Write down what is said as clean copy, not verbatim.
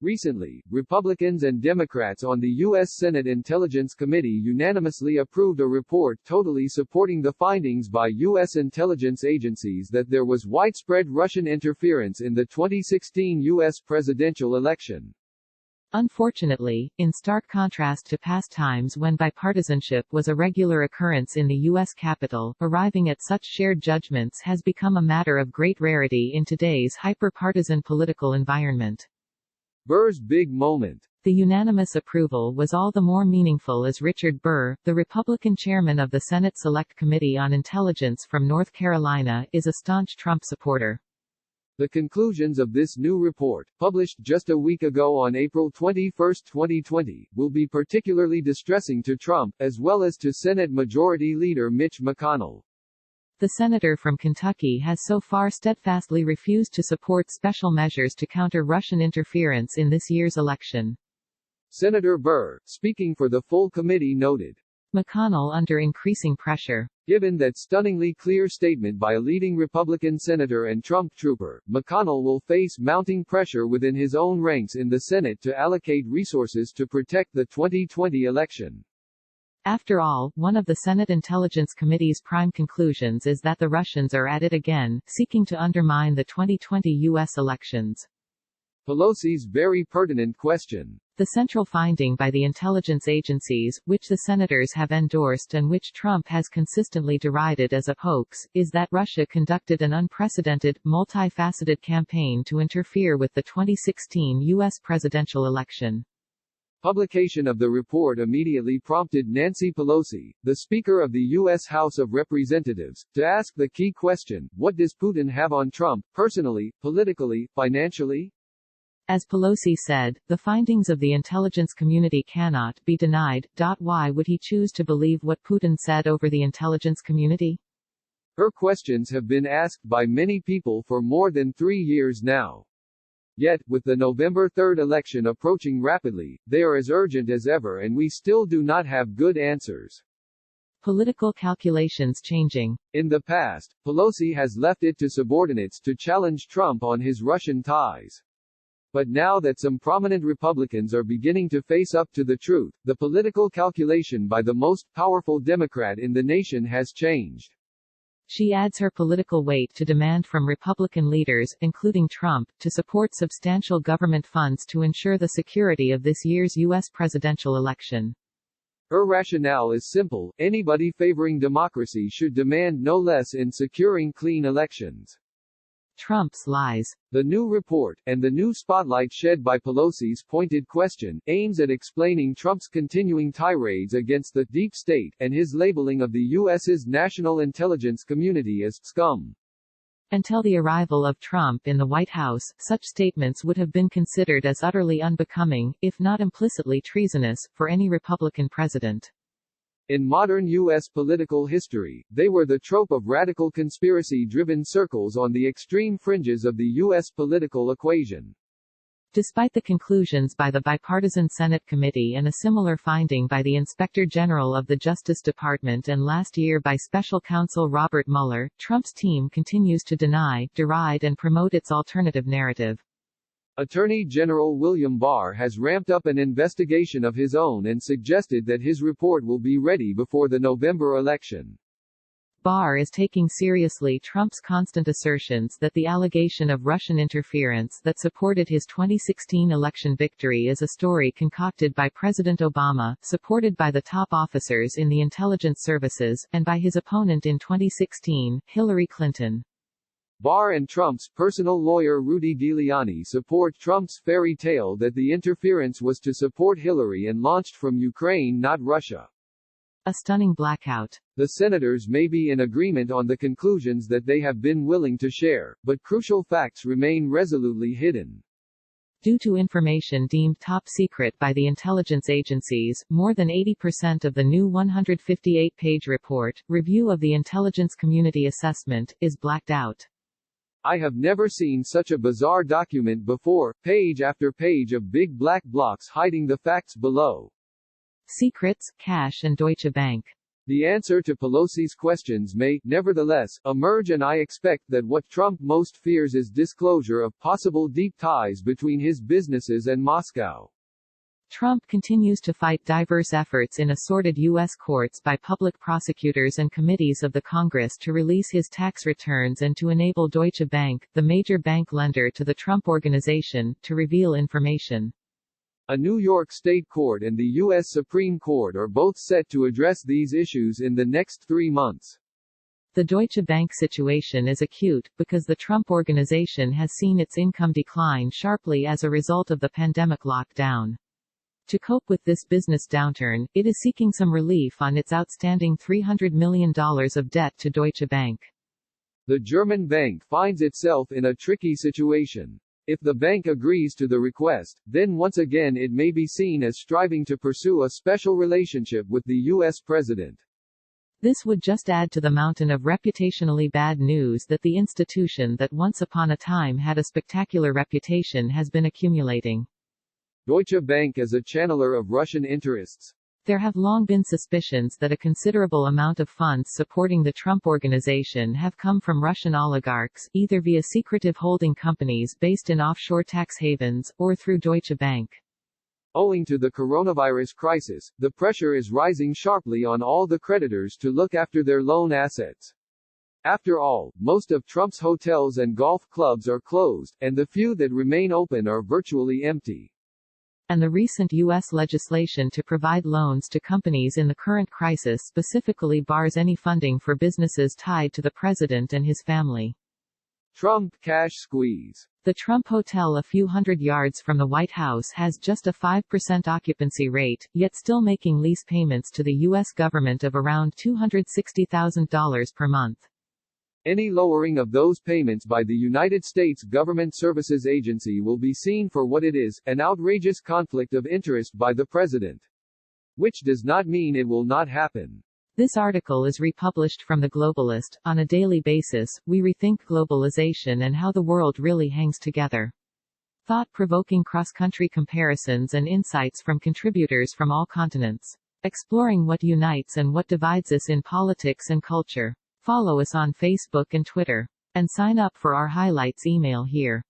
Recently, Republicans and Democrats on the U.S. Senate Intelligence Committee unanimously approved a report totally supporting the findings by U.S. intelligence agencies that there was widespread Russian interference in the 2016 U.S. presidential election. Unfortunately, in stark contrast to past times when bipartisanship was a regular occurrence in the U.S. Capitol, arriving at such shared judgments has become a matter of great rarity in today's hyper-partisan political environment. Burr's big moment. The unanimous approval was all the more meaningful as Richard Burr, the Republican chairman of the Senate Select Committee on Intelligence from North Carolina, is a staunch Trump supporter. The conclusions of this new report, published just a week ago on April 21, 2020, will be particularly distressing to Trump, as well as to Senate Majority Leader Mitch McConnell. The senator from Kentucky has so far steadfastly refused to support special measures to counter Russian interference in this year's election. Senator Burr, speaking for the full committee, noted, McConnell under increasing pressure. Given that stunningly clear statement by a leading Republican senator and Trump trooper, McConnell will face mounting pressure within his own ranks in the Senate to allocate resources to protect the 2020 election. After all, one of the Senate Intelligence Committee's prime conclusions is that the Russians are at it again, seeking to undermine the 2020 U.S. elections. Pelosi's very pertinent question. The central finding by the intelligence agencies, which the senators have endorsed and which Trump has consistently derided as a hoax, is that Russia conducted an unprecedented, multifaceted campaign to interfere with the 2016 U.S. presidential election. Publication of the report immediately prompted Nancy Pelosi, the Speaker of the U.S. House of Representatives, to ask the key question, what does Putin have on Trump, personally, politically, financially? As Pelosi said, the findings of the intelligence community cannot be denied. Why would he choose to believe what Putin said over the intelligence community? Her questions have been asked by many people for more than 3 years now. Yet, with the November 3 election approaching rapidly, they are as urgent as ever and we still do not have good answers. Political calculations changing. In the past, Pelosi has left it to subordinates to challenge Trump on his Russian ties. But now that some prominent Republicans are beginning to face up to the truth, the political calculation by the most powerful Democrat in the nation has changed. She adds her political weight to demand from Republican leaders, including Trump, to support substantial government funds to ensure the security of this year's U.S. presidential election. Her rationale is simple: anybody favoring democracy should demand no less in securing clean elections. Trump's lies. The new report, and the new spotlight shed by Pelosi's pointed question, aims at explaining Trump's continuing tirades against the deep state, and his labeling of the U.S.'s national intelligence community as scum. Until the arrival of Trump in the White House, such statements would have been considered as utterly unbecoming, if not implicitly treasonous, for any Republican president. In modern U.S. political history, they were the trope of radical conspiracy-driven circles on the extreme fringes of the U.S. political equation. Despite the conclusions by the bipartisan Senate committee and a similar finding by the Inspector General of the Justice Department and last year by Special Counsel Robert Mueller, Trump's team continues to deny, deride and promote its alternative narrative. Attorney General William Barr has ramped up an investigation of his own and suggested that his report will be ready before the November election. Barr is taking seriously Trump's constant assertions that the allegation of Russian interference that supported his 2016 election victory is a story concocted by President Obama, supported by the top officers in the intelligence services, and by his opponent in 2016, Hillary Clinton. Barr and Trump's personal lawyer Rudy Giuliani support Trump's fairy tale that the interference was to support Hillary and launched from Ukraine, not Russia. A stunning blackout. The senators may be in agreement on the conclusions that they have been willing to share, but crucial facts remain resolutely hidden. Due to information deemed top secret by the intelligence agencies, more than 80% of the new 158-page report, Review of the Intelligence Community Assessment, is blacked out. I have never seen such a bizarre document before, page after page of big black blocks hiding the facts below. Secrets, cash and Deutsche Bank. The answer to Pelosi's questions may, nevertheless, emerge, and I expect that what Trump most fears is disclosure of possible deep ties between his businesses and Moscow. Trump continues to fight diverse efforts in assorted U.S. courts by public prosecutors and committees of the Congress to release his tax returns and to enable Deutsche Bank, the major bank lender to the Trump Organization, to reveal information. A New York State court and the U.S. Supreme Court are both set to address these issues in the next 3 months. The Deutsche Bank situation is acute, because the Trump Organization has seen its income decline sharply as a result of the pandemic lockdown. To cope with this business downturn, it is seeking some relief on its outstanding $300 million of debt to Deutsche Bank. The German bank finds itself in a tricky situation. If the bank agrees to the request, then once again it may be seen as striving to pursue a special relationship with the U.S. president. This would just add to the mountain of reputationally bad news that the institution that once upon a time had a spectacular reputation has been accumulating. Deutsche Bank as a channeler of Russian interests. There have long been suspicions that a considerable amount of funds supporting the Trump Organization have come from Russian oligarchs, either via secretive holding companies based in offshore tax havens, or through Deutsche Bank. Owing to the coronavirus crisis, the pressure is rising sharply on all the creditors to look after their loan assets. After all, most of Trump's hotels and golf clubs are closed, and the few that remain open are virtually empty. And the recent U.S. legislation to provide loans to companies in the current crisis specifically bars any funding for businesses tied to the president and his family. Trump cash squeeze. The Trump Hotel a few hundred yards from the White House has just a 5% occupancy rate, yet still making lease payments to the U.S. government of around $260,000 per month. Any lowering of those payments by the United States Government Services Agency will be seen for what it is, an outrageous conflict of interest by the president. Which does not mean it will not happen. This article is republished from The Globalist. On a daily basis, we rethink globalization and how the world really hangs together. Thought-provoking cross-country comparisons and insights from contributors from all continents. Exploring what unites and what divides us in politics and culture. Follow us on Facebook and Twitter. And sign up for our highlights email here.